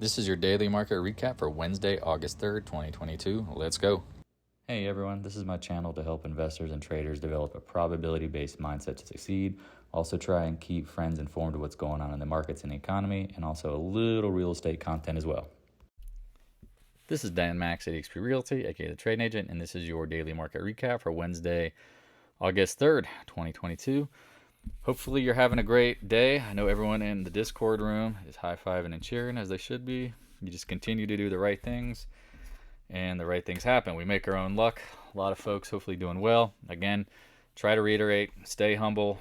This is your daily market recap for Wednesday, August 3rd, 2022. Let's go. Hey everyone, this is my channel to help investors and traders develop a probability-based mindset to succeed. Also try and keep friends informed of what's going on in the markets and the economy, and also a little real estate content as well. This is Dan Max at EXPI Realty, aka the Trading Agent, and this is your daily market recap for Wednesday, August 3rd, 2022. Hopefully you're having a great day. I know everyone in the Discord room is high-fiving and cheering as they should be. You just continue to do the right things, and the right things happen. We make our own luck. A lot of folks hopefully doing well. Again, try to reiterate, stay humble,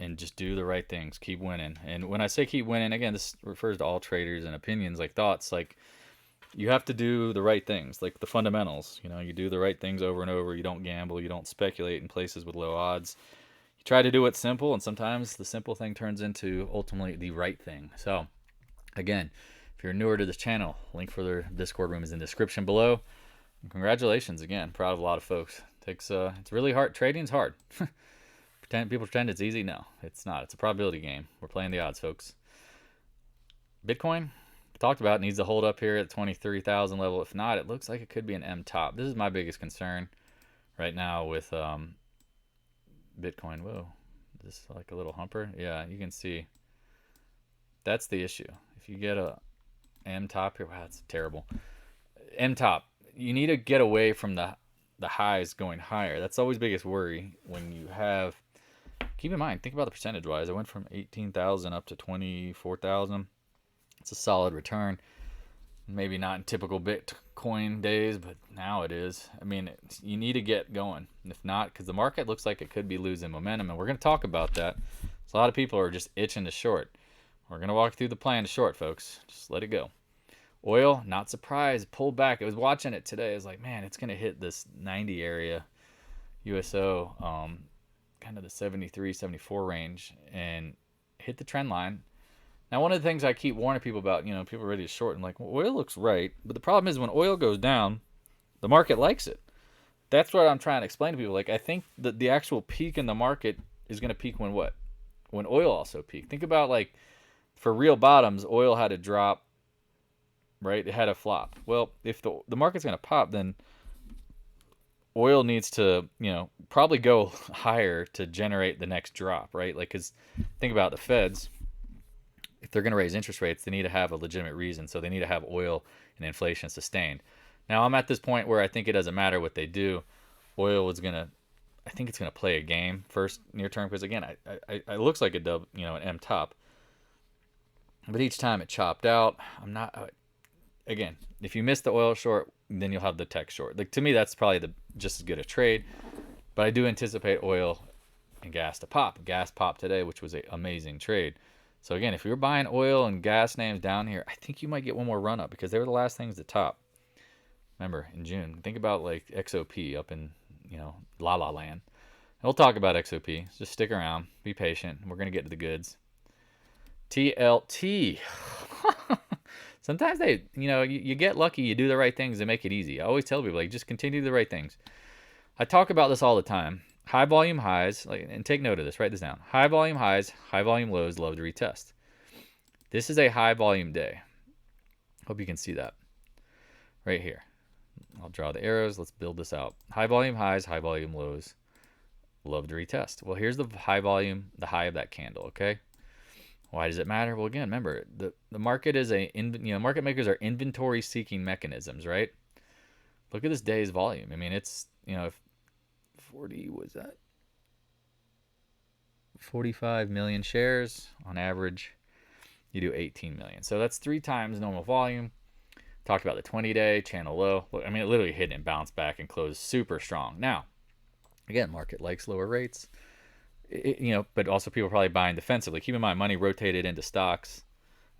and just do the right things. Keep winning. And when I say keep winning, again, this refers to all traders and opinions, like thoughts. Like, you have to do the right things, like the fundamentals. You know, you do the right things over and over. You don't gamble. You don't speculate in places with low odds. You try to do it simple, and sometimes the simple thing turns into ultimately the right thing. So, again, if you're newer to this channel, link for their Discord room is in the description below. And congratulations again. Proud of a lot of folks. It's really hard. Trading's hard. People pretend it's easy. No, it's not. It's a probability game. We're playing the odds, folks. Bitcoin, we talked about, needs to hold up here at 23,000 level. If not, it looks like it could be an M top. This is my biggest concern right now with Bitcoin. Whoa, is this like a little humper? Yeah, you can see. That's the issue. If you get a M top here, wow, that's terrible. M top, you need to get away from the highs going higher. That's always biggest worry when you have. Keep in mind, think about the percentage wise. I went from 18,000 up to 24,000. It's a solid return. Maybe not in typical Bitcoin days, but now it is. I mean, you need to get going. If not, because the market looks like it could be losing momentum, and we're going to talk about that. So a lot of people are just itching to short. We're going to walk through the plan to short, folks. Just let it go. Oil, not surprised, pulled back. I was watching it today. I was like, man, it's going to hit this 90 area, USO, kind of the 73, 74 range, and hit the trend line. Now, one of the things I keep warning people about, you know, people are ready to short, and like, well, oil looks right, but the problem is when oil goes down, the market likes it. That's what I'm trying to explain to people. Like, I think that the actual peak in the market is going to peak when what? When oil also peaked. Think about, like, for real bottoms, oil had to drop, right? It had a flop. Well, if the market's going to pop, then oil needs to, you know, probably go higher to generate the next drop, right? Like, because think about the Feds. If they're going to raise interest rates, they need to have a legitimate reason. So they need to have oil and inflation sustained. Now, I'm at this point where I think it doesn't matter what they do. Oil is going to, I think it's going to play a game first near term, because again, it looks like an M top. But each time it chopped out. Again, if you miss the oil short, then you'll have the tech short. Like, to me, that's probably just as good a trade. But I do anticipate oil and gas to pop. Gas popped today, which was an amazing trade. So again, if you're buying oil and gas names down here, I think you might get one more run up, because they were the last things to top. Remember, in June, think about like XOP up in, you know, La La Land. And we'll talk about XOP. Just stick around, be patient. We're gonna get to the goods. TLT. Sometimes they, you know, you get lucky, you do the right things, they make it easy. I always tell people, like, just continue the right things. I talk about this all the time. High volume highs, and take note of this, write this down. High volume highs, high volume lows, love to retest. This is a high volume day. Hope you can see that right here. I'll draw the arrows. Let's build this out. High volume highs, high volume lows, love to retest. Well, here's the high volume, the high of that candle, okay? Why does it matter? Well, again, remember, the market is market makers are inventory seeking mechanisms, right? Look at this day's volume. I mean, it's, you know, if 45 million shares on average, you do 18 million. So that's 3 times normal volume. Talked about the 20-day channel low. Look, I mean, it literally hit and bounced back and closed super strong. Now, again, market likes lower rates. You know, but also people are probably buying defensively. Keep in mind, money rotated into stocks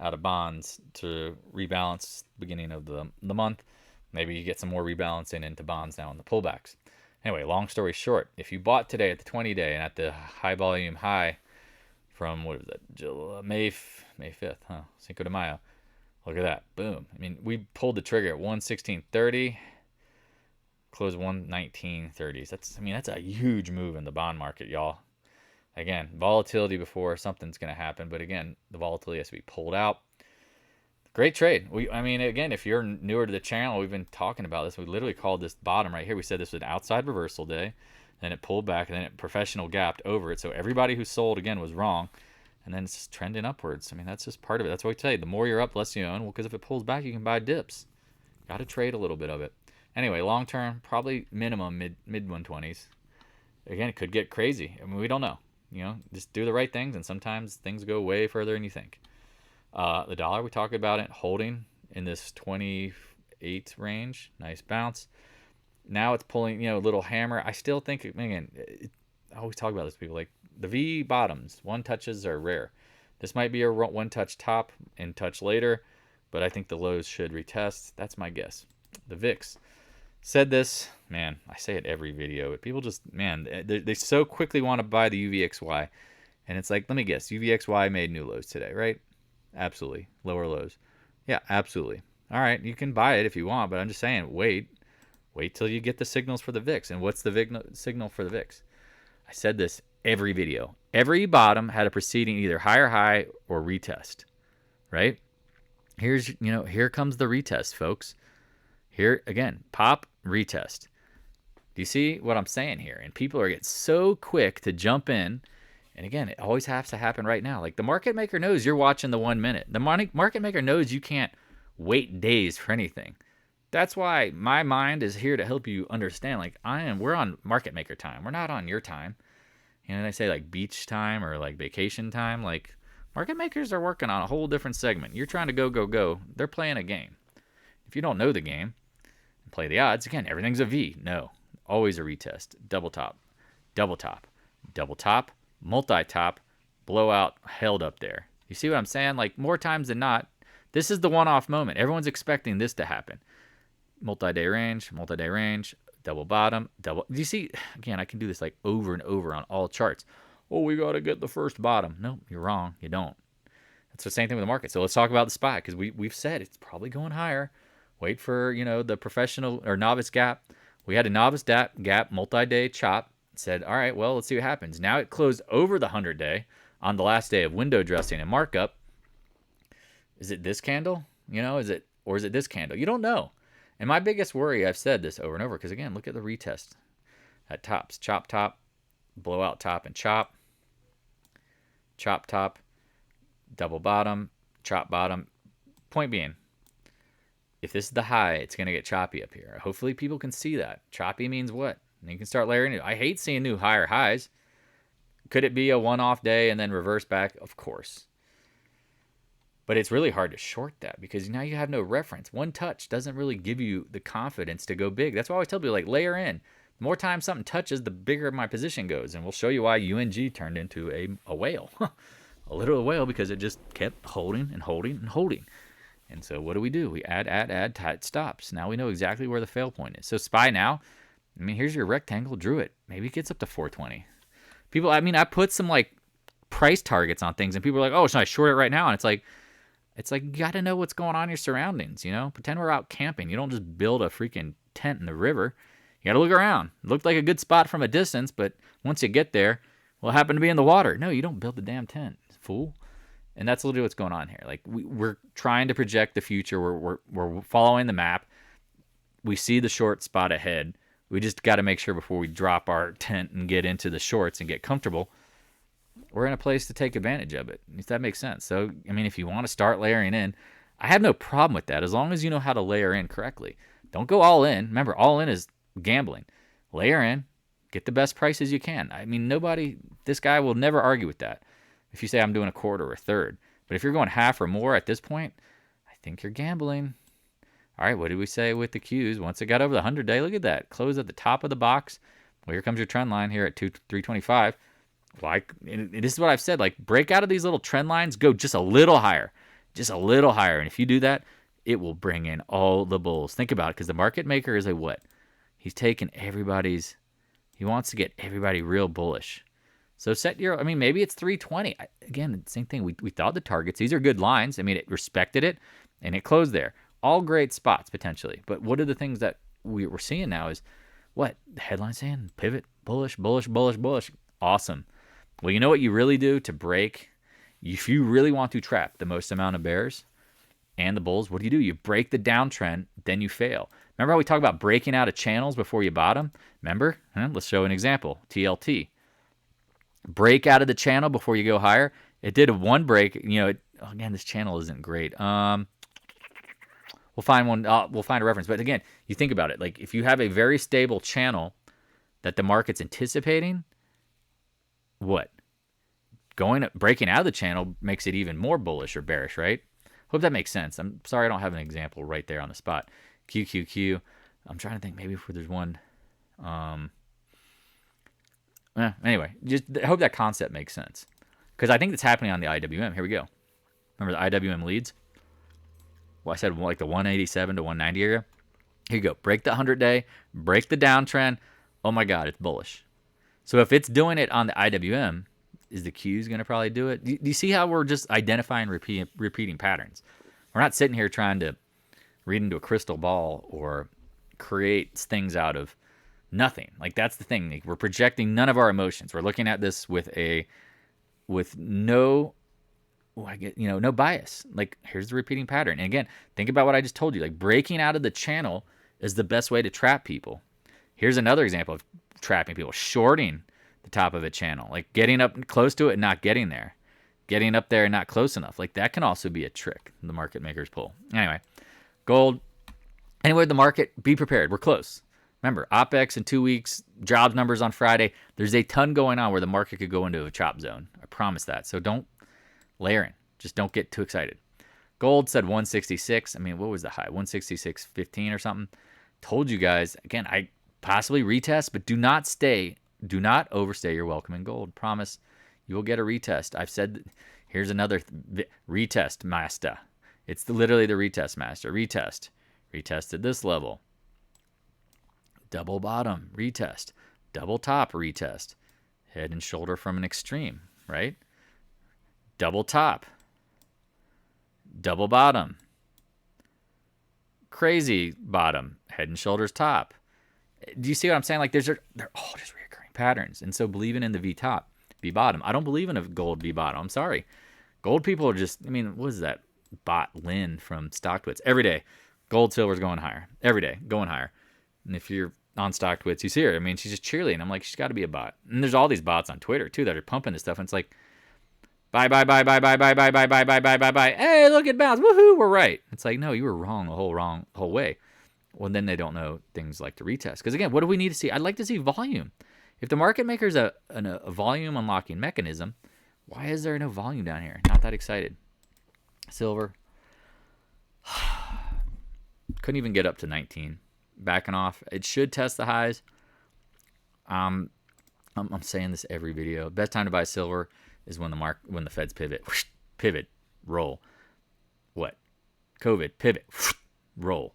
out of bonds to rebalance beginning of the month. Maybe you get some more rebalancing into bonds now in the pullbacks. Anyway, long story short, if you bought today at the 20-day and at the high volume high from, what is that, May 5th, huh? Cinco de Mayo. Look at that. Boom. I mean, we pulled the trigger at 116.30, closed 119.30. That's a huge move in the bond market, y'all. Again, volatility before something's going to happen, but again, the volatility has to be pulled out. Great trade. I mean, again, if you're newer to the channel, we've been talking about this. We literally called this bottom right here. We said this was an outside reversal day. Then it pulled back, and then it professional gapped over it. So everybody who sold, again, was wrong. And then it's just trending upwards. I mean, that's just part of it. That's what we tell you. The more you're up, less you own. Well, because if it pulls back, you can buy dips. Got to trade a little bit of it. Anyway, long term, probably minimum mid 120s. Again, it could get crazy. I mean, we don't know. Just do the right things, and sometimes things go way further than you think. The dollar, we talked about it, holding in this 28 range. Nice bounce. Now it's pulling, a little hammer. I still think, again, I always talk about this, people, like the V bottoms, one touches are rare. This might be a one touch top and touch later, but I think the lows should retest. That's my guess. The VIX said this, man, I say it every video, but people just, man, they so quickly want to buy the UVXY. And it's like, let me guess, UVXY made new lows today, right? Absolutely. Lower lows. Yeah, absolutely. All right, you can buy it if you want, but I'm just saying, wait till you get the signals for the VIX. And what's the signal for the VIX? I said this every video. Every bottom had a preceding either higher high or retest, right? Here comes the retest, folks. Here, again, pop, retest. Do you see what I'm saying here? And people are getting so quick to jump in. And again, it always has to happen right now. Like the market maker knows you're watching the 1 minute. The market maker knows you can't wait days for anything. That's why my mind is here to help you understand. Like we're on market maker time. We're not on your time. They say like beach time or like vacation time. Like market makers are working on a whole different segment. You're trying to go. They're playing a game. If you don't know the game and play the odds, again, everything's a V. No, always a retest. Double top, double top, double top, multi-top, blowout, held up there. You see what I'm saying? Like more times than not, this is the one-off moment. Everyone's expecting this to happen. Multi-day range, double bottom, double. Do you see? Again, I can do this like over and over on all charts. Oh, we got to get the first bottom. No, you're wrong. You don't. It's the same thing with the market. So let's talk about the SPY because we've said it's probably going higher. Wait for, the professional or novice gap. We had a novice gap, multi-day chop. Said, all right, well, let's see what happens. Now it closed over the 100-day on the last day of window dressing and markup. Is it this candle? Is it this candle? You don't know. And my biggest worry, I've said this over and over, because again, look at the retest. At tops, chop top, blowout top and chop top, double bottom, chop bottom. Point being, if this is the high, it's going to get choppy up here. Hopefully people can see that. Choppy means what? And you can start layering it. I hate seeing new higher highs. Could it be a one-off day and then reverse back? Of course. But it's really hard to short that because now you have no reference. One touch doesn't really give you the confidence to go big. That's why I always tell people, like, layer in. The more time something touches, the bigger my position goes. And we'll show you why UNG turned into a whale. A literal whale because it just kept holding and holding and holding. And so what do? We add, tight stops. Now we know exactly where the fail point is. So SPY now, here's your rectangle, drew it. Maybe it gets up to 420. People, I put some like price targets on things and people are like, oh, should I short it right now? And it's like you got to know what's going on in your surroundings, Pretend we're out camping. You don't just build a freaking tent in the river. You got to look around. It looked like a good spot from a distance, but once you get there, well, it happened to be in the water. No, you don't build the damn tent, fool. And that's literally what's going on here. Like we're trying to project the future. We're following the map. We see the short spot ahead. We just got to make sure before we drop our tent and get into the shorts and get comfortable, we're in a place to take advantage of it, if that makes sense. So, if you want to start layering in, I have no problem with that as long as you know how to layer in correctly. Don't go all in. Remember, all in is gambling. Layer in, get the best prices you can. This guy will never argue with that. If you say I'm doing a quarter or a third. But if you're going half or more at this point, I think you're gambling. All right, what did we say with the Qs? Once it got over the 100-day, look at that. Close at the top of the box. Well, here comes your trend line here at 325. This is what I've said. Like, break out of these little trend lines. Go just a little higher. Just a little higher. And if you do that, it will bring in all the bulls. Think about it, because the market maker is a what? He's taking everybody's... He wants to get everybody real bullish. So set your... maybe it's 320. Again, same thing. We thought the targets. These are good lines. It respected it, and it closed there. All great spots, potentially. But what are the things that we're seeing now is, what? The headline saying, pivot, bullish, bullish, bullish, bullish. Awesome. Well, you know what you really do to break? If you really want to trap the most amount of bears, and the bulls, what do? You break the downtrend, then you fail. Remember how we talk about breaking out of channels before you bottom? Remember? Let's show an example. TLT. Break out of the channel before you go higher. It did one break. Again, this channel isn't great. We'll find one. We'll find a reference. But again, you think about it. Like if you have a very stable channel that the market's anticipating, what? Breaking out of the channel makes it even more bullish or bearish, right? Hope that makes sense. I'm sorry I don't have an example right there on the spot. QQQ. I'm trying to think maybe if there's one. Anyway, just I hope that concept makes sense. Because I think it's happening on the IWM. Here we go. Remember the IWM leads? Well, I said like the 187 to 190 area. Here you go. Break the 100-day. Break the downtrend. Oh my God, it's bullish. So if it's doing it on the IWM, is the Q's going to probably do it? Do you see how we're just identifying repeating patterns? We're not sitting here trying to read into a crystal ball or create things out of nothing. Like that's the thing. Like, we're projecting none of our emotions. We're looking at this with no bias. Like here's the repeating pattern. And again, think about what I just told you. Like breaking out of the channel is the best way to trap people. Here's another example of trapping people. Shorting the top of a channel, like getting up close to it and not getting there, getting up there and not close enough. Like that can also be a trick the market makers pull. Anyway, gold. Anyway, the market, be prepared. We're close. Remember, OPEX in 2 weeks, jobs numbers on Friday. There's a ton going on where the market could go into a chop zone. I promise that. So don't layer in. Just don't get too excited. Gold said 166. I mean, what was the high? 166.15 or something. Told you guys, again, I possibly retest, but do not overstay your welcome in gold. Promise you will get a retest. I've said, here's another retest master. It's literally the retest master. Retest at this level. Double bottom, retest. Double top, retest. Head and shoulder from an extreme, right? Double top. Double bottom. Crazy bottom. Head and shoulders top. Do you see what I'm saying? Like they're all just recurring patterns. And so believing in the V top, V bottom. I don't believe in a gold V bottom. I'm sorry. Gold people are just, what is that? Bot Lynn from StockTwits. Every day, gold, silver's going higher. Every day, going higher. And if you're on StockTwits, you see her. She's just cheerleading. I'm like, she's got to be a bot. And there's all these bots on Twitter, too, that are pumping this stuff. And it's like, buy. Hey, look at bounce. Woohoo, we're right. It's like, no, you were wrong the whole way. Well, then they don't know things like to retest. Because, again, what do we need to see? I'd like to see volume. If the market maker's a volume unlocking mechanism, why is there no volume down here? Not that excited. Silver. Couldn't even get up to 19. Backing off. It should test the highs. I'm saying this every video. Best time to buy silver is when the Feds pivot. Pivot. Roll. What? COVID. Pivot. Roll.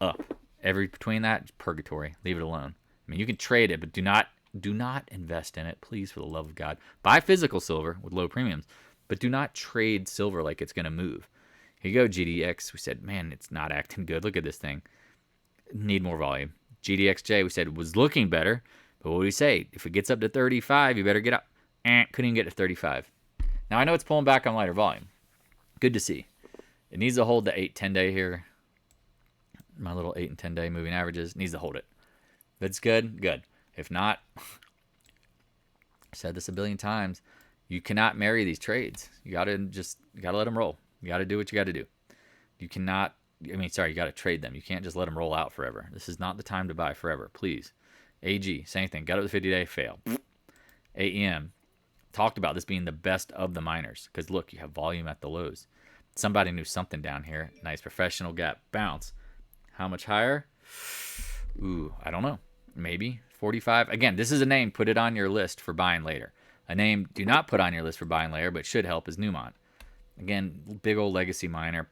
Up. Between that, purgatory. Leave it alone. You can trade it, but do not invest in it, please, for the love of God. Buy physical silver with low premiums, but do not trade silver like it's going to move. Here you go, GDX. We said, man, it's not acting good. Look at this thing. Need more volume. GDXJ, we said, was looking better, but what do we say? If it gets up to 35, you better get up. Couldn't even get to 35. Now, I know it's pulling back on lighter volume. Good to see. It needs to hold the 8-10 day here. My little 8 and 10 day moving averages. Needs to hold it. If it's good, good. If not, I've said this a billion times, you cannot marry these trades. You gotta let them roll. You gotta do what you gotta do. You got to trade them. You can't just let them roll out forever. This is not the time to buy forever, please. AG, same thing. Got up the 50-day, fail. AEM, talked about this being the best of the miners. Because look, you have volume at the lows. Somebody knew something down here. Nice professional gap. Bounce. How much higher? Ooh, I don't know. Maybe 45. Again, this is a name. Put it on your list for buying later. A name do not put on your list for buying later, but should help is Newmont. Again, big old legacy miner.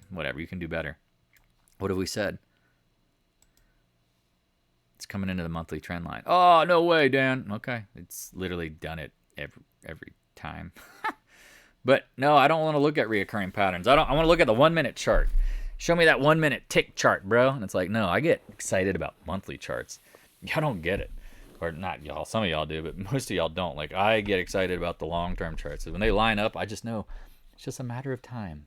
Whatever, you can do better. What have we said? It's coming into the monthly trend line. Oh, no way, Dan. Okay, it's literally done it every time. But no, I don't want to look at reoccurring patterns. I want to look at the 1 minute chart. Show me that 1 minute tick chart, bro. And it's like, no, I get excited about monthly charts. Y'all don't get it. Or not y'all. Some of y'all do, but most of y'all don't. Like, I get excited about the long-term charts. So when they line up, I just know it's just a matter of time.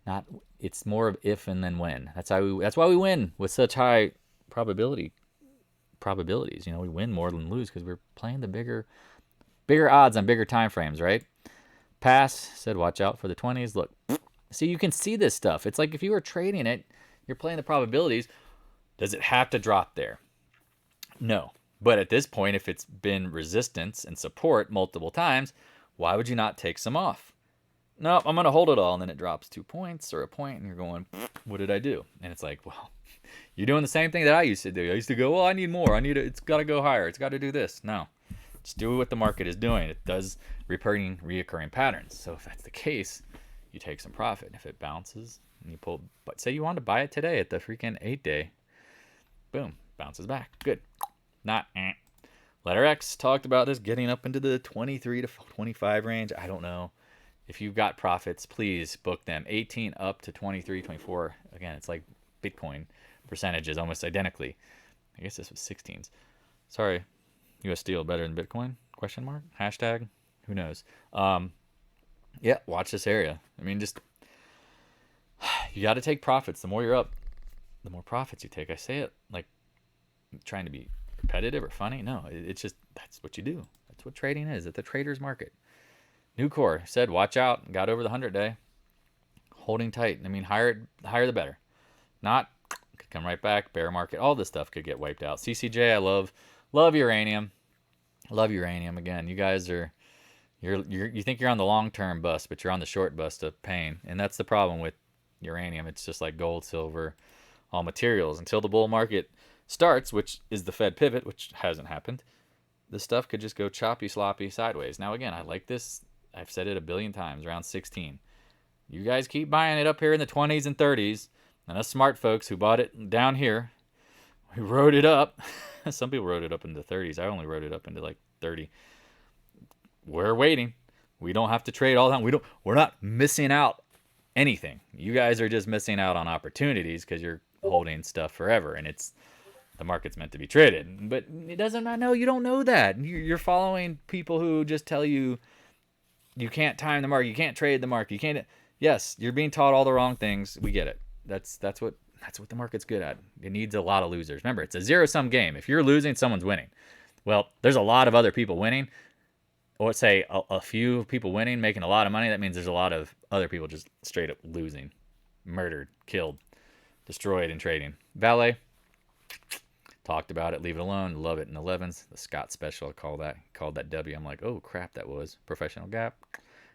Not, it's more of if and then when. That's why we win with such high probabilities. You know, we win more than lose because we're playing the bigger odds on bigger time frames, right? PAAS said, watch out for the 20s. Look, see, you can see this stuff. It's like if you were trading it, you're playing the probabilities. Does it have to drop there? No. But at this point, if it's been resistance and support multiple times, why would you not take some off? No, I'm going to hold it all. And then it drops 2 points or a point, and you're going, what did I do? And it's like, well, you're doing the same thing that I used to do. I used to go, well, I need more. It's got to go higher. It's got to do this. No. Just do what the market is doing. It does reoccurring patterns. So if that's the case, you take some profit. If it bounces and you pull, but say you want to buy it today at the freaking 8-day, boom, bounces back. Good. Not Letter X talked about this getting up into the 23 to 25 range. I don't know. If you've got profits, please book them. 18 up to 23, 24. Again, it's like Bitcoin percentages almost identically. I guess this was 16s. Sorry. US Steel better than Bitcoin? Question mark? Hashtag? Who knows? Yeah, watch this area. I mean, just you got to take profits. The more you're up, the more profits you take. I say it like trying to be competitive or funny. No, it's just that's what you do. That's what trading is. It's the trader's market. Nucor said, watch out. Got over the 100-day. Holding tight. I mean, higher the better. Not could come right back. Bear market. All this stuff could get wiped out. CCJ, I love uranium. Love uranium. Again, you guys are you think you're on the long-term bus, but you're on the short bus of pain. And that's the problem with uranium. It's just like gold, silver, all materials. Until the bull market starts, which is the Fed pivot, which hasn't happened, this stuff could just go choppy, sloppy sideways. Now, again, I like this. I've said it a billion times, around 16. You guys keep buying it up here in the 20s and 30s. And us smart folks who bought it down here, we rode it up. Some people rode it up into the 30s. I only rode it up into like 30. We're waiting. We don't have to trade all the time. We're not missing out anything. You guys are just missing out on opportunities because you're holding stuff forever, and the market's meant to be traded. But it doesn't matter. No, you don't know that. You're following people who just tell you you can't time the market, you can't trade the market, you can't. Yes, you're being taught all the wrong things. We get it. That's what the market's good at. It needs a lot of losers. Remember, it's a zero-sum game. If you're losing, someone's winning. Well, there's a lot of other people winning. Or let's say a few people winning, making a lot of money. That means there's a lot of other people just straight up losing, murdered, killed, destroyed in trading. VALE, talked about it. Leave it alone. Love it in 11s. The Scott special, called that W. I'm like, oh crap, that was professional gap.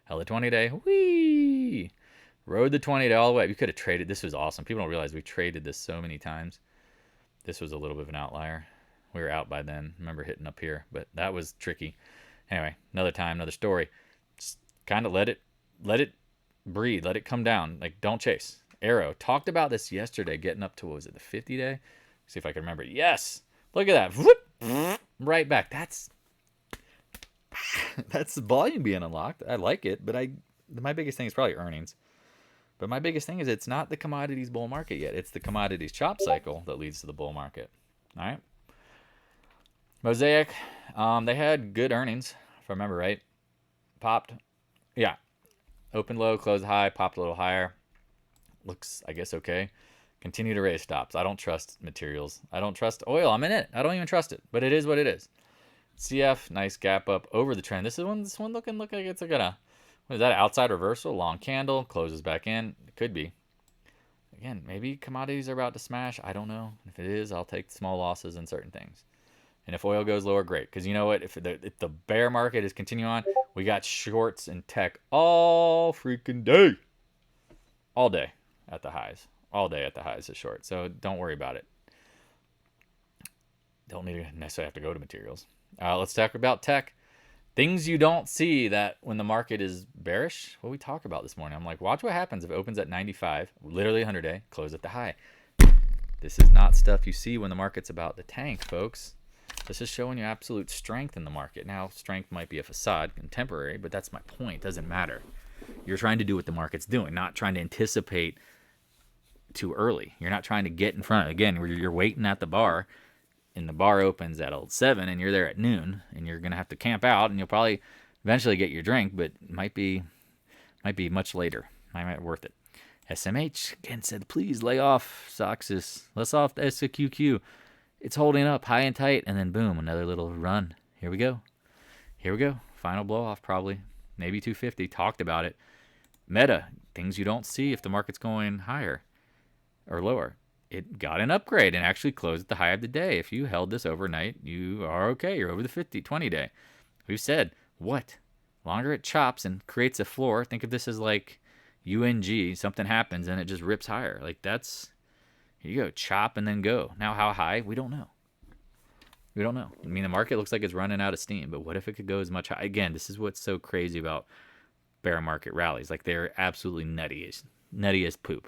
Held the 20-day. Whee! Rode the 20-day all the way. We could have traded. This was awesome. People don't realize we traded this so many times. This was a little bit of an outlier. We were out by then. Remember hitting up here, but that was tricky. Anyway, another time, another story. Just kind of let it breathe. Let it come down. Like, don't chase. Arrow. Talked about this yesterday, getting up to, what was it, the 50-day? See if I can remember. Yes! Look at that. Whoop! Right back. That's the volume being unlocked. I like it, but my biggest thing is probably earnings. But my biggest thing is it's not the commodities bull market yet. It's the commodities chop cycle that leads to the bull market. All right? Mosaic, they had good earnings, if I remember right. Popped. Yeah. Opened low, closed high, popped a little higher. Looks, I guess, okay. Continue to raise stops. I don't trust materials. I don't trust oil. I'm in it. I don't even trust it. But it is what it is. CF, nice gap up over the trend. This one looking like it's gonna, what is that, outside reversal? Long candle, closes back in. It could be. Again, maybe commodities are about to smash. I don't know. If it is, I'll take small losses in certain things. And if oil goes lower, great. Because you know what? If the bear market is continuing on, we got shorts in tech all freaking day. All day at the highs. All day at the highs is short. So don't worry about it. Don't need to necessarily have to go to materials. Let's talk about tech. Things you don't see that when the market is bearish. What we talk about this morning. I'm like, watch what happens if it opens at 95, literally 100-day, close at the high. This is not stuff you see when the market's about to tank, folks. This is showing you absolute strength in the market. Now, strength might be a facade and temporary, but that's my point. It doesn't matter. You're trying to do what the market's doing, not trying to anticipate too early. You're not trying to get in front. Again, you're waiting at the bar, and the bar opens at 7, and you're there at noon, and you're going to have to camp out, and you'll probably eventually get your drink, but it might be much later. Might be worth it. SMH again said, please lay off Soxus. Let's off the SQQ. It's holding up high and tight, and then boom, another little run. Here we go. Final blow off probably. Maybe 250. Talked about it. Meta, things you don't see if the market's going higher or lower. It got an upgrade and actually closed at the high of the day. If you held this overnight, you are okay. You're over the 20 day. We've said, what? Longer it chops and creates a floor. Think of this as like UNG. Something happens and it just rips higher. Like that's, here you go, chop and then go. Now how high? We don't know. I mean, the market looks like it's running out of steam, but what if it could go as much high? Again, this is what's so crazy about bear market rallies. Like they're absolutely nutty as poop.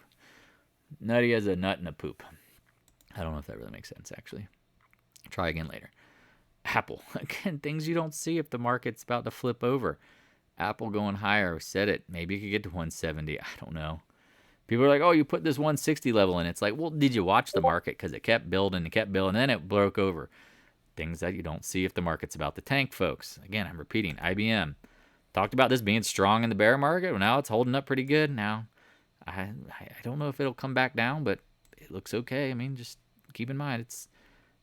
Nutty as a nut and a poop. I don't know if that really makes sense, actually. Try again later. Apple. Again, things you don't see if the market's about to flip over. Apple going higher. Said it. Maybe it could get to 170. I don't know. People are like, oh, you put this 160 level in. It's like, well, did you watch the market? Because it kept building, and then it broke over. Things that you don't see if the market's about to tank, folks. Again, I'm repeating. IBM. Talked about this being strong in the bear market. Well, now it's holding up pretty good. Now, I don't know if it'll come back down, but it looks okay. I mean, just keep in mind,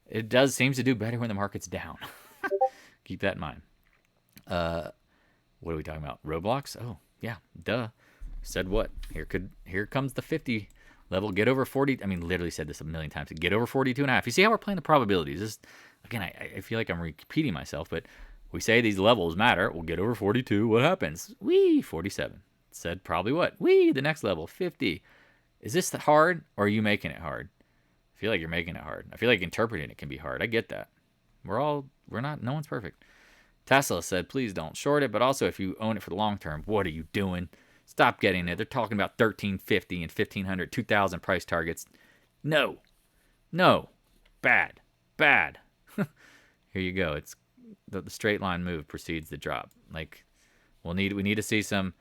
it does seems to do better when the market's down. Keep that in mind. What are we talking about? Roblox? Oh, yeah, duh. Said what? Here comes the 50 level. Get over 40. I mean, literally said this a million times. Get over 42.5. You see how we're playing the probabilities? This, again, I feel like I'm repeating myself, but we say these levels matter. We'll get over 42. What happens? 47. Said probably what? The next level, 50. Is this hard or are you making it hard? I feel like you're making it hard. I feel like interpreting it can be hard. I get that. No one's perfect. Tesla said, please don't short it, but also if you own it for the long term, what are you doing? Stop getting it. They're talking about 1350 and 1500, 2000 price targets. No. Bad. Here you go. It's the straight line move precedes the drop. Like, we need to see some.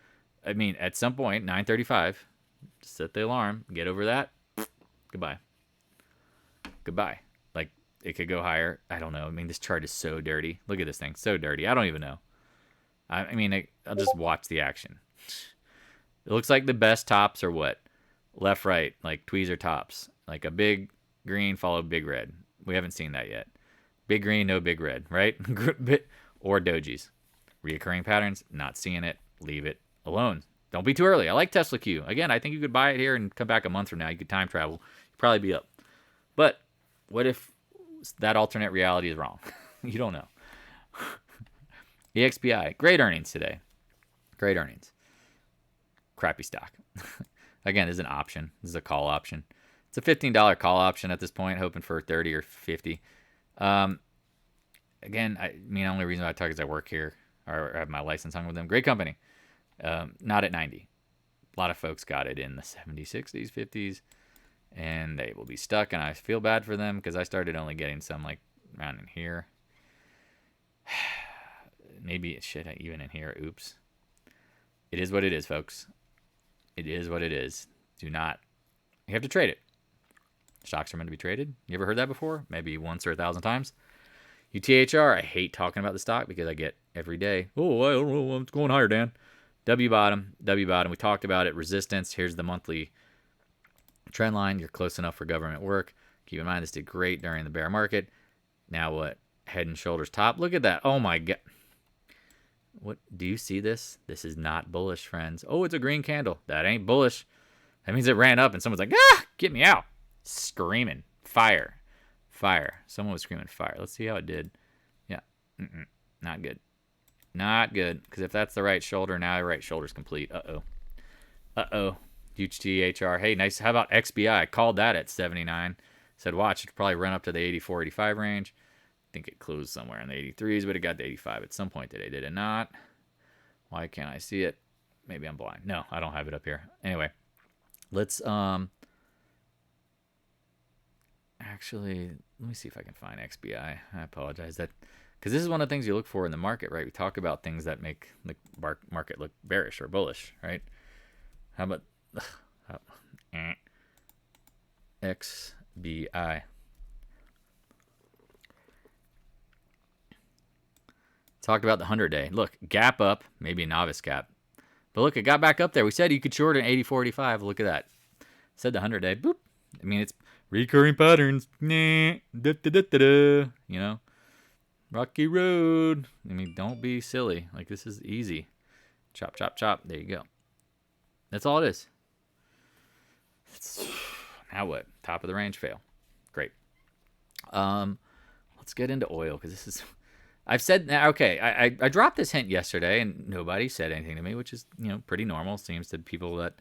I mean, at some point, 935, set the alarm, get over that. Goodbye. Like, it could go higher. I don't know. I mean, this chart is so dirty. Look at this thing. So dirty. I don't even know. I mean, I'll just watch the action. It looks like the best tops are what? Left, right, like tweezer tops. Like a big green followed big red. We haven't seen that yet. Big green, no big red, right? Or dojis. Reoccurring patterns, not seeing it. Leave it alone. Don't be too early. I like Tesla Q. Again, I think you could buy it here and come back a month from now. You could time travel. You'd probably be up. But what if that alternate reality is wrong? You don't know. EXPI. Great earnings today. Great earnings. Crappy stock. Again, this is an option. This is a call option. It's a $15 call option at this point, hoping for 30 or 50. Again, I mean, the only reason I talk is I work here or have my license hung with them. Great company. Not at 90. A lot of folks got it in the 70s, 60s, 50s, and they will be stuck, and I feel bad for them because I started only getting some like around in here. Maybe it should even in here. Oops. It is what it is, folks. It is what it is. You have to trade it. Stocks are meant to be traded. You ever heard that before? Maybe once or 1,000 times. UTHR, I hate talking about the stock because I get every day, oh, I don't know, it's going higher, Dan. W bottom. We talked about it. Resistance. Here's the monthly trend line. You're close enough for government work. Keep in mind, this did great during the bear market. Now what? Head and shoulders top. Look at that. Oh, my God. What? Do you see this? This is not bullish, friends. Oh, it's a green candle. That ain't bullish. That means it ran up and someone's like, get me out. Screaming. Fire. Someone was screaming fire. Let's see how it did. Yeah. Not good. Because if that's the right shoulder, now the right shoulder's complete. Uh-oh. UTHR. Hey, nice. How about XBI? I called that at 79. Said, watch, it'll probably run up to the 84, 85 range. I think it closed somewhere in the 83s, but it got to 85 at some point today. Did it not? Why can't I see it? Maybe I'm blind. No, I don't have it up here. Anyway, let's actually, let me see if I can find XBI. I apologize. Because this is one of the things you look for in the market, right? We talk about things that make the market look bearish or bullish, right? How about XBI? Talked about the 100-day. Look, gap up, maybe a novice gap. But look, it got back up there. We said you could short an 84.85. Look at that. Said the 100-day. Boop. I mean, it's recurring patterns. Nah. You know, rocky road. I mean, don't be silly. Like, this is easy. Chop, chop, chop. There you go. That's all it is. Now what? Top of the range fail. Great. Let's get into oil because this is. I've said okay. I dropped this hint yesterday and nobody said anything to me, which is pretty normal. Seems to people that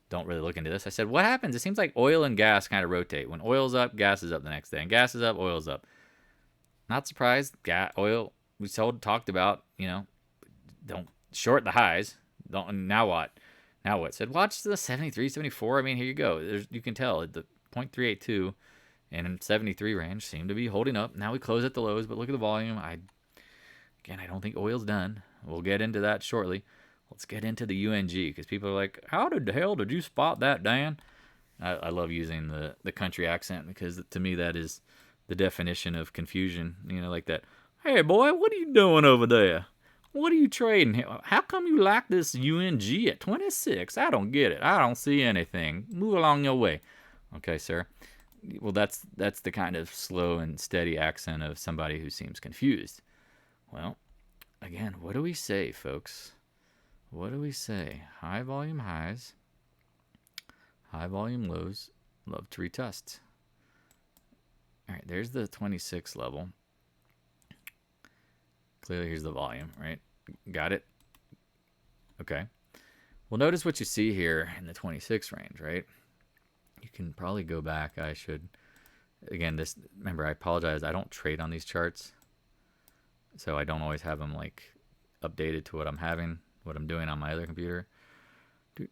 don't really look into this. I said, what happens? It seems like oil and gas kind of rotate. When oil's up, gas is up the next day, and gas is up, oil's up. Not surprised. Oil. We talked about. Don't short the highs. Don't. Now what? Now what? Said watch the 73, 74. I mean, here you go. You can tell the 0.382 and 73 range seem to be holding up. Now we close at the lows, but look at the volume. I don't think oil's done. We'll get into that shortly. Let's get into the UNG because people are like, how the hell did you spot that, Dan? I love using the country accent because to me that is the definition of confusion. Like that. Hey, boy, what are you doing over there? What are you trading? How come you like this UNG at 26? I don't get it. I don't see anything. Move along your way. Okay, sir. Well, that's the kind of slow and steady accent of somebody who seems confused. Well, again, what do we say, folks? What do we say? High volume highs, high volume lows, love to retest. All right, there's the 26 level. Clearly, here's the volume, right? Got it? Okay. Well, notice what you see here in the 26 range, right? You can probably go back. I should, again, remember, I apologize. I don't trade on these charts. So I don't always have them like updated to what I'm doing on my other computer. Yeah,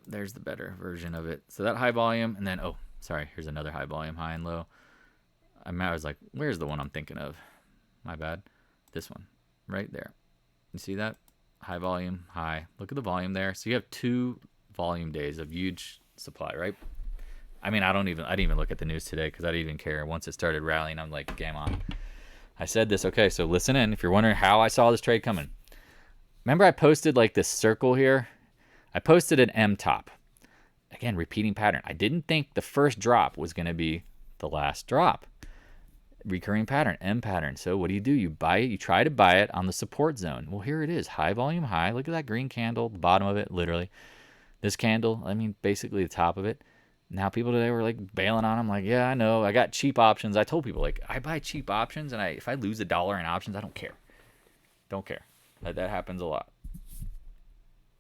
there's the better version of it. So that high volume, and then, here's another high volume, high and low. I was like, where's the one I'm thinking of? My bad. This one, right there. You see that? High volume, high. Look at the volume there. So you have 2 volume days of huge supply, right? I mean, I didn't even look at the news today because I didn't even care. Once it started rallying, I'm like, game on. I said this. Okay, so listen in. If you're wondering how I saw this trade coming. Remember I posted like this circle here? I posted an M top. Again, repeating pattern. I didn't think the first drop was going to be the last drop. Recurring pattern, M pattern. So what do? You buy it. You try to buy it on the support zone. Well, here it is. High volume, high. Look at that green candle, the bottom of it, literally. This candle, I mean, basically the top of it. Now people today were like bailing on them. Like, yeah, I know. I got cheap options. I told people, like, I buy cheap options, and if I lose $1 in options, I don't care. Don't care. That happens a lot.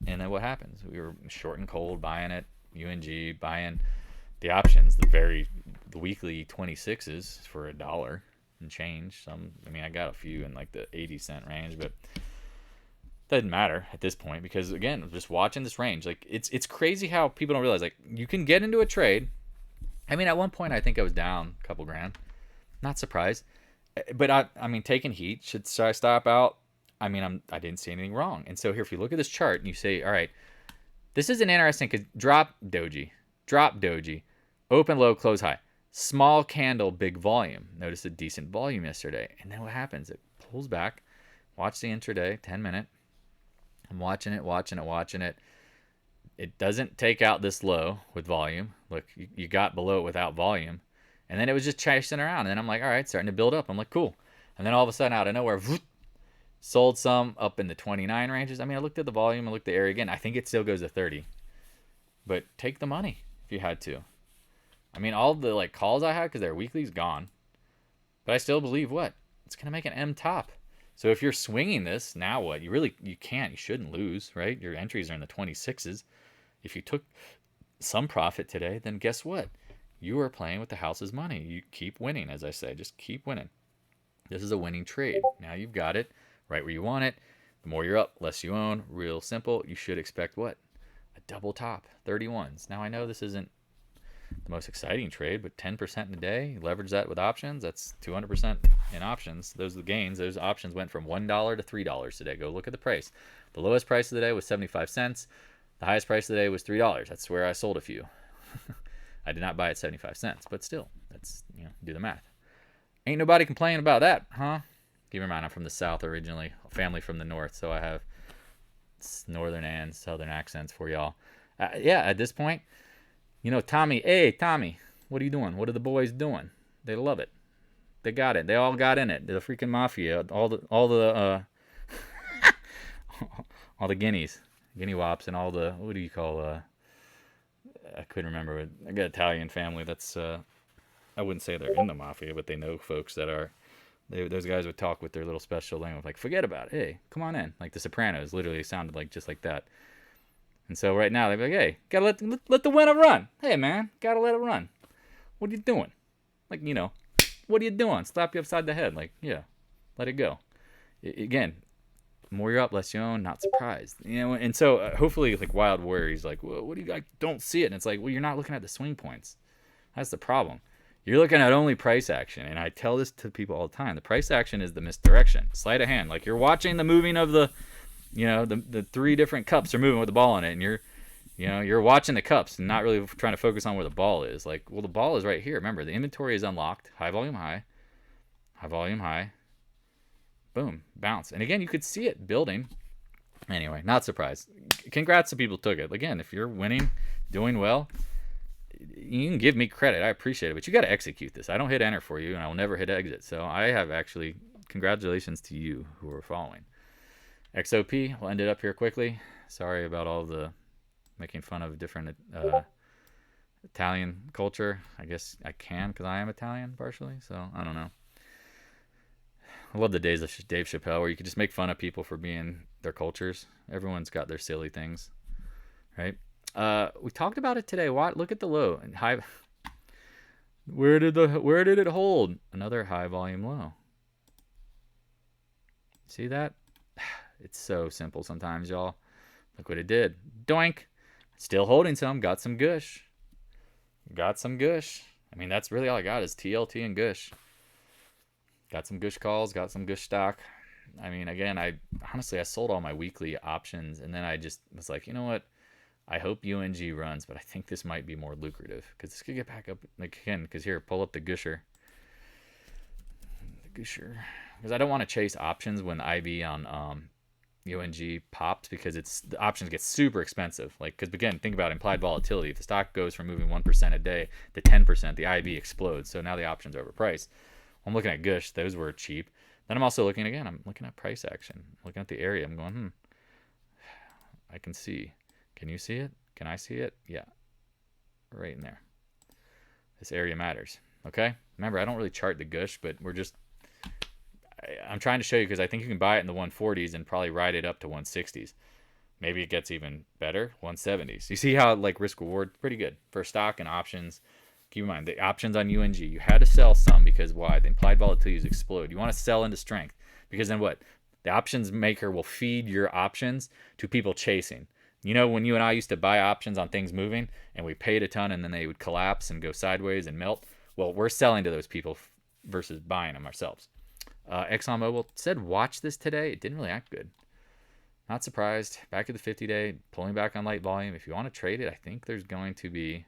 And then what happens? We were short and cold buying it. UNG buying the options, the weekly 26s for $1 and change. I got a few in like the 80-cent range, but doesn't matter at this point because again, just watching this range, like it's crazy how people don't realize like you can get into a trade. I mean, at one point I think I was down a couple grand. Not surprised, but I mean, taking heat, should I stop out? I mean, I didn't see anything wrong. And so here, if you look at this chart and you say, all right, this is an interesting because drop doji, open low, close high, small candle, big volume. Notice a decent volume yesterday. And then what happens? It pulls back. Watch the intraday, 10-minute. I'm watching it. It doesn't take out this low with volume. Look, you got below it without volume. And then it was just chasing around. And then I'm like, all right, starting to build up. I'm like, cool. And then all of a sudden, out of nowhere, sold some up in the 29 ranges. I mean, I looked at the volume. I looked at the area again. I think it still goes to 30. But take the money if you had to. I mean, all the like calls I had because their weekly's gone. But I still believe what? It's going to make an M top. So if you're swinging this, now what? You shouldn't lose, right? Your entries are in the 26s. If you took some profit today, then guess what? You are playing with the house's money. You keep winning, as I say. Just keep winning. This is a winning trade. Now you've got it right where you want it. The more you're up, less you own. Real simple. You should expect what? A double top, 31s. Now I know this isn't the most exciting trade, but 10% in a day, you leverage that with options, that's 200% in options. Those are the gains. Those options went from $1 to $3 today. Go look at the price. The lowest price of the day was 75 cents. The highest price of the day was $3. That's where I sold a few. I did not buy at 75 cents, but still, that's, do the math. Ain't nobody complaining about that, huh? Keep in mind, I'm from the South originally, family from the North, so I have northern and southern accents for y'all. Yeah, at this point, Tommy, hey, Tommy, what are you doing? What are the boys doing? They love it. They got it. They all got in it. The freaking mafia, all the all the guineas, guinea wops, and all the, what do you call, I couldn't remember. I got Italian family that's, I wouldn't say they're in the mafia, but they know folks that are. Those guys would talk with their little special language, like, forget about it. Hey, come on in. Like The Sopranos literally sounded like just like that. And so right now they're like, hey, gotta let the winner run. Hey, man, gotta let it run. What are you doing? Like, what are you doing? Slap you upside the head. Like, yeah, let it go. Again, more you're up, less you own. Not surprised. And so hopefully, like Wild Warrior, he's like, well, what do you guys don't see it? And it's like, well, you're not looking at the swing points. That's the problem. You're looking at only price action, and I tell this to people all the time. The price action is the misdirection. Sleight of hand. Like, you're watching the moving of the, the 3 different cups are moving with the ball in it, and you're watching the cups and not really trying to focus on where the ball is. Like, well, the ball is right here. Remember, the inventory is unlocked. High volume high, boom, bounce. And again, you could see it building. Anyway, not surprised. Congrats to people who took it. Again, if you're winning, doing well, you can give me credit. I appreciate it, but you got to execute this. I don't hit enter for you, and I will never hit exit. So I have actually, congratulations to you who are following. XOP, we'll end it up here quickly. Sorry about all the making fun of different Italian culture. I guess I can because I am Italian partially, so I don't know. I love the days of Dave Chappelle where you could just make fun of people for being their cultures. Everyone's got their silly things, right? We talked about it today. Look at the low and high. Where did it hold? Another high volume low. See that? It's so simple sometimes, y'all. Look what it did. Doink. Still holding some. Got some gush. I mean, that's really all I got is TLT and gush. Got some gush calls. Got some gush stock. I mean, again, I sold all my weekly options, and then I just was like, you know what? I hope UNG runs, but I think this might be more lucrative because this could get back up again. Because here, pull up the gusher. Because I don't want to chase options when the IB on UNG pops because the options get super expensive. Like, because again, think about implied volatility. If the stock goes from moving 1% a day to 10%, the IB explodes. So now the options are overpriced. I'm looking at gush; those were cheap. Then I'm also looking at price action. I'm looking at the area. I'm going, I can see. Can you see it? Can I see it? Yeah. Right in there. This area matters. Okay? Remember, I don't really chart the gush, but I'm trying to show you because I think you can buy it in the 140s and probably ride it up to 160s. Maybe it gets even better, 170s. You see how, like, risk reward, pretty good for stock and options. Keep in mind, the options on UNG, you had to sell some because why? The implied volatilities explode. You want to sell into strength because then what? The options maker will feed your options to people chasing. When you and I used to buy options on things moving and we paid a ton and then they would collapse and go sideways and melt, well, we're selling to those people versus buying them ourselves. ExxonMobil said watch this today. It didn't really act good. Not surprised. Back at the 50-day, pulling back on light volume. If you want to trade it, I think there's going to be,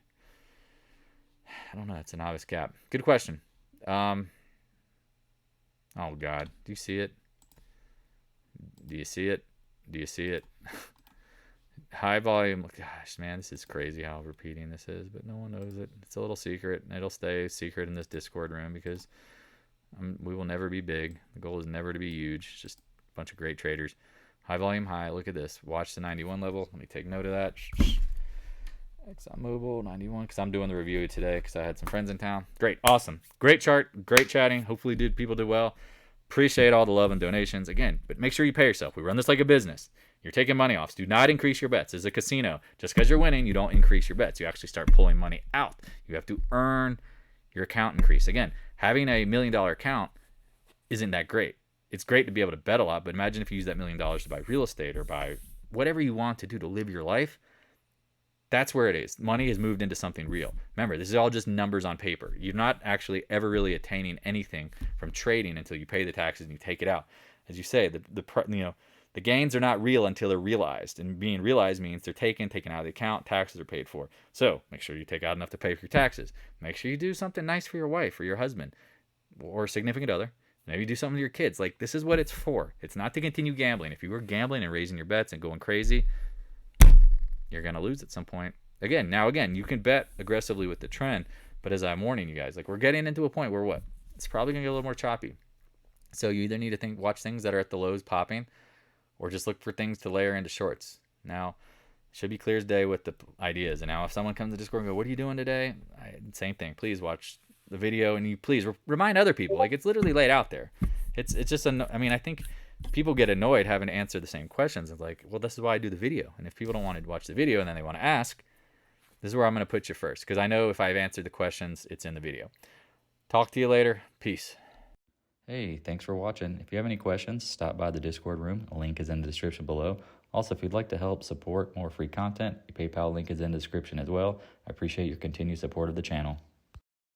I don't know, it's a novice gap. Good question. Oh, God. Do you see it? Do you see it? High volume. Gosh, man, this is crazy how repeating this is, but no one knows it. It's a little secret, and it'll stay secret in this Discord room because we will never be big. The goal is never to be huge. It's just a bunch of great traders. High volume high. Look at this. Watch the 91 level. Let me take note of that. ExxonMobil 91 because I'm doing the review today because I had some friends in town. Great. Awesome. Great chart. Great chatting. Hopefully people did well. Appreciate all the love and donations. Again, but make sure you pay yourself. We run this like a business. You're taking money off. So do not increase your bets. It's a casino. Just because you're winning, you don't increase your bets. You actually start pulling money out. You have to earn your account increase. Again, having a $1 million account isn't that great. It's great to be able to bet a lot, but imagine if you use that $1 million to buy real estate or buy whatever you want to do to live your life. That's where it is. Money has moved into something real. Remember, this is all just numbers on paper. You're not actually ever really attaining anything from trading until you pay the taxes and you take it out. As you say, the gains are not real until they're realized, and being realized means they're taken out of the account, taxes are paid for. So make sure you take out enough to pay for your taxes. Make sure you do something nice for your wife or your husband or significant other. Maybe do something to your kids. Like, this is what it's for. It's not to continue gambling. If you were gambling and raising your bets and going crazy, you're going to lose at some point. Again, you can bet aggressively with the trend, but as I'm warning you guys, like, we're getting into a point where it's probably going to get a little more choppy. So you either need to watch things that are at the lows popping, or just look for things to layer into shorts. Now, it should be clear as day with the ideas. And now if someone comes to Discord and go, what are you doing today? Same thing. Please watch the video, and you please remind other people. Like, it's literally laid out there. It's just, I think people get annoyed having to answer the same questions. It's like, well, this is why I do the video. And if people don't want to watch the video and then they want to ask, this is where I'm going to put you first. Because I know if I've answered the questions, it's in the video. Talk to you later. Peace. Hey, thanks for watching. If you have any questions, stop by the Discord room. A link is in the description below. Also, if you'd like to help support more free content, the PayPal link is in the description as well. I appreciate your continued support of the channel.